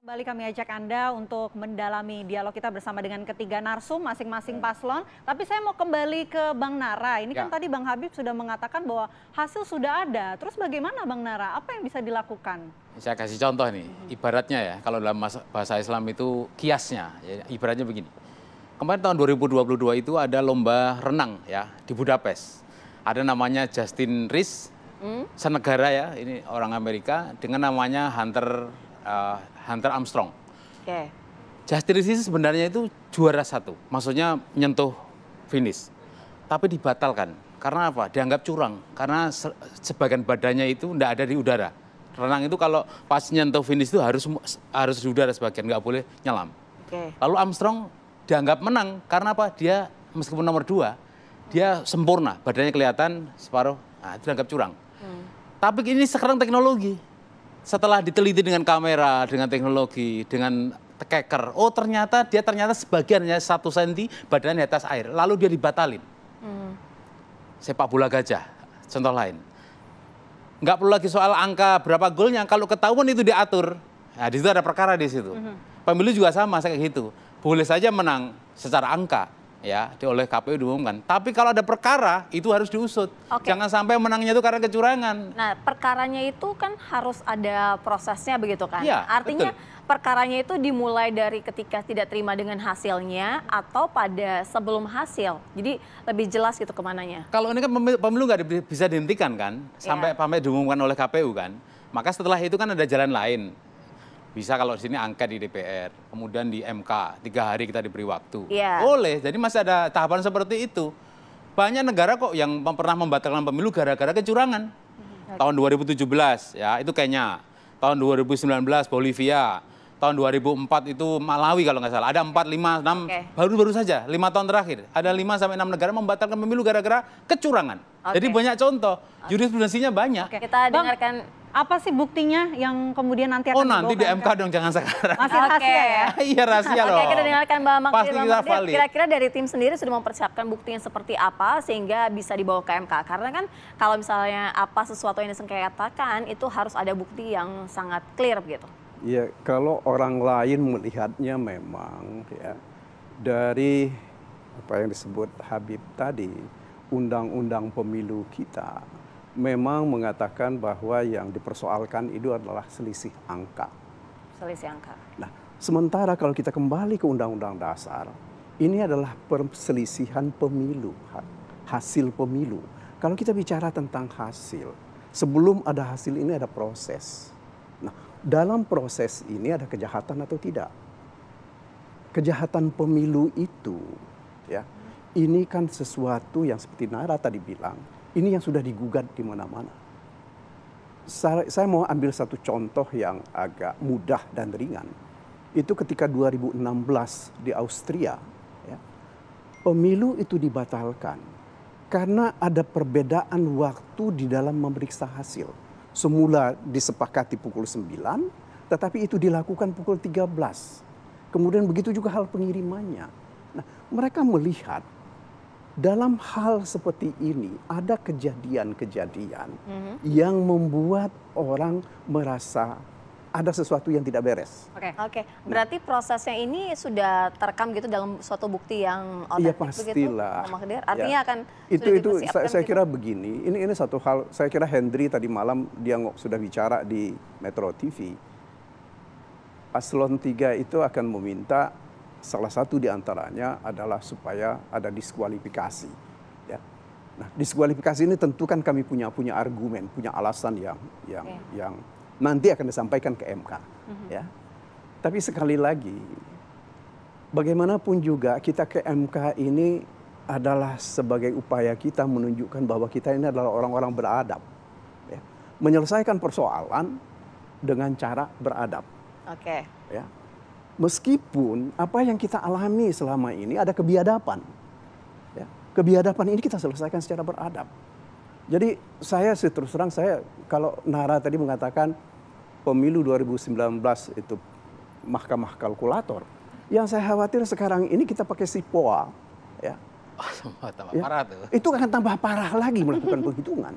Kembali kami ajak Anda untuk mendalami dialog kita bersama dengan ketiga narsum masing-masing paslon. Tapi saya mau kembali ke Bang Nara. Ini kan tadi Bang Habib sudah mengatakan bahwa hasil sudah ada. Terus bagaimana Bang Nara? Apa yang bisa dilakukan? Saya kasih contoh nih, ibaratnya ya, kalau dalam bahasa Islam itu kiasnya, ya, ibaratnya begini. Kemarin tahun 2022 itu ada lomba renang ya di Budapest. Ada namanya Justin Rees, senegara ya, ini orang Amerika, dengan namanya Hunter Armstrong. Oke. Justin Rees itu sebenarnya itu juara satu, maksudnya menyentuh finish. Tapi dibatalkan, karena apa? Dianggap curang, karena sebagian badannya itu tidak ada di udara. Renang itu kalau pas nyentuh finish itu harus di udara sebagian, nggak boleh nyelam. Oke. Lalu Armstrong dianggap menang, karena apa? Dia meskipun nomor 2, dia sempurna, badannya kelihatan separuh, nah, itu dianggap curang. Tapi ini sekarang teknologi. Setelah diteliti dengan kamera, dengan teknologi, dengan keker, oh ternyata sebagiannya 1 cm badannya di atas air, lalu dia dibatalin. Sepak bola gajah, contoh lain. Nggak perlu lagi soal angka berapa golnya, kalau ketahuan itu diatur. Nah, di situ ada perkara di situ. Pemilu juga sama kayak gitu. Boleh saja menang secara angka ya oleh KPU diumumkan. Tapi kalau ada perkara itu harus diusut. Jangan sampai menangnya itu karena kecurangan. Nah, perkaranya itu kan harus ada prosesnya begitu kan? Ya, artinya betul. Perkaranya itu dimulai dari ketika tidak terima dengan hasilnya atau pada sebelum hasil. Jadi lebih jelas gitu kemananya. Kalau ini kan pemilu nggak bisa dihentikan kan, sampai diumumkan oleh KPU kan. Maka setelah itu kan ada jalan lain. Bisa kalau di sini angket di DPR, kemudian di MK, 3 hari kita diberi waktu. Boleh, jadi masih ada tahapan seperti itu. Banyak negara kok yang pernah membatalkan pemilu gara-gara kecurangan. Tahun 2017 ya itu Kenya, tahun 2019 Bolivia, tahun 2004 itu Malawi kalau nggak salah. Ada 4, 5, 6, baru saja 5 tahun terakhir. Ada 5-6 negara membatalkan pemilu gara-gara kecurangan. Jadi banyak contoh, jurisprudensinya banyak. Kita dengarkan. Apa sih buktinya yang kemudian nanti akan nanti di MK dong, jangan sekarang. Masih rahasia ya? Iya rahasia loh. Kita dengarkan Mbak Pasti kita valid. Kira-kira dari tim sendiri sudah mempersiapkan buktinya seperti apa sehingga bisa dibawa ke MK. Karena kan kalau misalnya sesuatu yang disengketakan itu harus ada bukti yang sangat clear begitu. Ya, kalau orang lain melihatnya memang ya dari apa yang disebut Habib tadi, undang-undang pemilu kita memang mengatakan bahwa yang dipersoalkan itu adalah selisih angka. Selisih angka. Nah, sementara kalau kita kembali ke Undang-Undang Dasar, ini adalah perselisihan pemilu, hasil pemilu. Kalau kita bicara tentang hasil, sebelum ada hasil ini ada proses. Nah, dalam proses ini ada kejahatan atau tidak? Kejahatan pemilu itu, ya, ini kan sesuatu yang seperti Nara tadi bilang, ini yang sudah digugat di mana-mana. Saya mau ambil satu contoh yang agak mudah dan ringan. Itu ketika 2016 di Austria, ya, pemilu itu dibatalkan karena ada perbedaan waktu di dalam memeriksa hasil. Semula disepakati pukul 9, tetapi itu dilakukan pukul 13. Kemudian begitu juga hal pengirimannya. Nah, mereka melihat dalam hal seperti ini ada kejadian-kejadian yang membuat orang merasa ada sesuatu yang tidak beres. Oke. Berarti prosesnya ini sudah terekam gitu dalam suatu bukti yang otentik. Iya pastilah. Begitu? Artinya ya. akan itu saya kira begini. Ini satu hal. Saya kira Hendri tadi malam dia sudah bicara di Metro TV. Paslon 3 itu akan meminta salah satu di antaranya adalah supaya ada diskualifikasi. Ya. Nah, diskualifikasi ini tentu kan kami punya argumen, punya alasan yang nanti akan disampaikan ke MK. Ya. Tapi sekali lagi, bagaimanapun juga kita ke MK ini adalah sebagai upaya kita menunjukkan bahwa kita ini adalah orang-orang beradab. Ya. Menyelesaikan persoalan dengan cara beradab. Ya. Meskipun apa yang kita alami selama ini ada kebiadaban. Ya, kebiadaban ini kita selesaikan secara beradab. Jadi saya terus terang, kalau Nara tadi mengatakan pemilu 2019 itu mahkamah kalkulator. Yang saya khawatir sekarang ini kita pakai SIPOA. Ya. Tambah parah tuh. Itu akan tambah parah lagi melakukan penghitungan.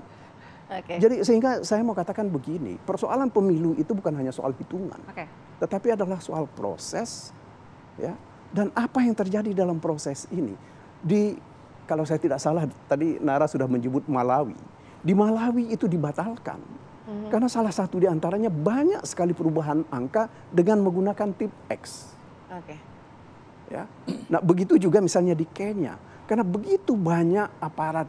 Jadi sehingga saya mau katakan begini, persoalan pemilu itu bukan hanya soal hitungan. tetapi adalah soal proses, ya. Dan apa yang terjadi dalam proses ini? Kalau saya tidak salah tadi Nara sudah menyebut Malawi. Di Malawi itu dibatalkan. Karena salah satu di antaranya banyak sekali perubahan angka dengan menggunakan tip X. Oke. Ya. Nah, begitu juga misalnya di Kenya. Karena begitu banyak aparat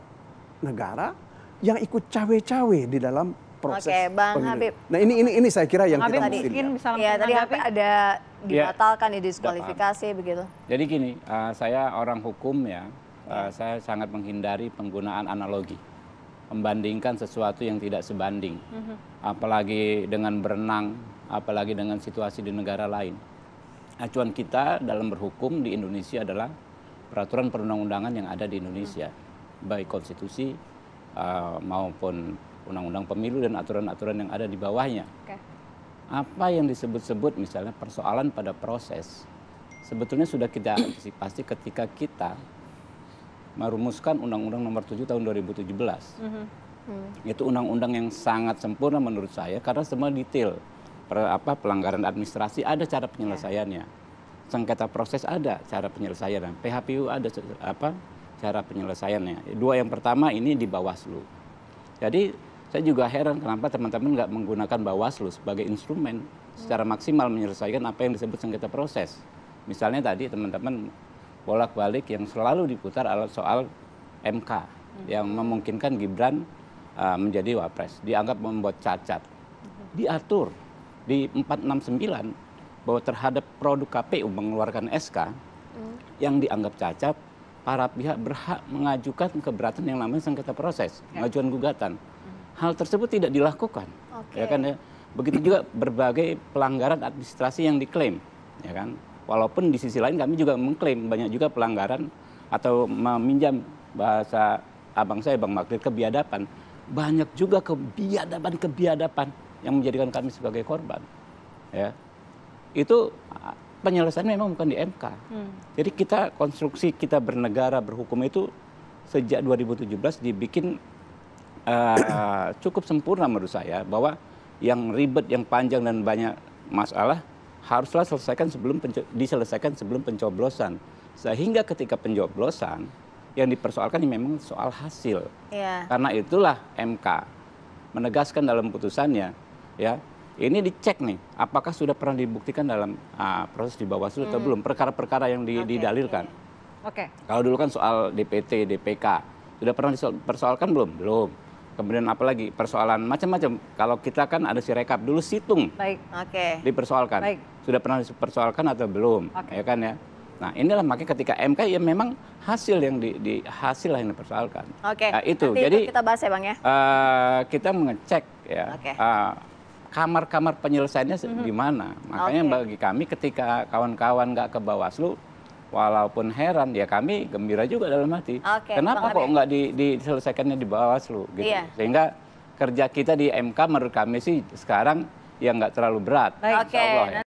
negara yang ikut cawe-cawe di dalam proses Bang pemilu. Habib. Nah, ini saya kira yang Habib kita mesti mungkin lihat. bisa Ya, tadi menanggapi. ada dibatalkan, didiskualifikasi begitu. Jadi gini, saya orang hukum ya, saya sangat menghindari penggunaan analogi. Membandingkan sesuatu yang tidak sebanding. Apalagi dengan berenang, apalagi dengan situasi di negara lain. Acuan kita dalam berhukum di Indonesia adalah peraturan perundang-undangan yang ada di Indonesia. Baik konstitusi maupun undang-undang pemilu dan aturan-aturan yang ada di bawahnya. Oke. Apa yang disebut-sebut misalnya persoalan pada proses, sebetulnya sudah kita antisipasi ketika kita merumuskan Undang-Undang Nomor 7 Tahun 2017. Itu undang-undang yang sangat sempurna menurut saya karena semua detail. Pelanggaran administrasi ada cara penyelesaiannya. Sengketa proses ada cara penyelesaiannya. PHPU ada cara penyelesaiannya. Dua yang pertama ini di Bawaslu. Jadi saya juga heran kenapa teman-teman nggak menggunakan Bawaslu sebagai instrumen secara maksimal menyelesaikan apa yang disebut sengketa proses. Misalnya tadi teman-teman bolak-balik yang selalu diputar soal MK yang memungkinkan Gibran menjadi wapres, dianggap membuat cacat. Diatur di 469 bahwa terhadap produk KPU mengeluarkan SK yang dianggap cacat, para pihak berhak mengajukan keberatan yang namanya sengketa proses, pengajuan gugatan. Hal tersebut tidak dilakukan, ya kan ya. Begitu juga berbagai pelanggaran administrasi yang diklaim, ya kan. Walaupun di sisi lain kami juga mengklaim banyak juga pelanggaran atau meminjam bahasa abang saya Bang Magdir kebiadaban. Banyak juga kebiadaban yang menjadikan kami sebagai korban. Ya. Itu penyelesaian memang bukan di MK. Jadi konstruksi kita bernegara berhukum itu sejak 2017 dibikin cukup sempurna menurut saya bahwa yang ribet, yang panjang dan banyak masalah haruslah diselesaikan sebelum pencoblosan. Sehingga ketika pencoblosan yang dipersoalkan ini memang soal hasil. Karena itulah MK menegaskan dalam putusannya, ya ini dicek nih, apakah sudah pernah dibuktikan dalam proses di Bawaslu atau belum perkara-perkara yang didalilkan. Kalau dulu kan soal DPT, DPK sudah pernah dipersoalkan belum? Belum. Kemudian apalagi persoalan macam-macam. Kalau kita kan ada sirekap dulu situng. Dipersoalkan. Sudah pernah dipersoalkan atau belum? Ya kan ya. Nah, inilah makanya ketika MK ya memang hasil yang hasil yang dipersoalkan. Nah, itu. Nanti jadi itu kita bahas ya, Bang ya. Kita mengecek ya. Kamar-kamar penyelesaiannya di mana. Makanya bagi kami ketika kawan-kawan nggak ke Bawaslu, walaupun heran, ya kami gembira juga dalam hati. Kenapa kok nggak diselesaikannya di Bawaslu? Gitu. Sehingga kerja kita di MK menurut kami sih sekarang ya nggak terlalu berat. Oke,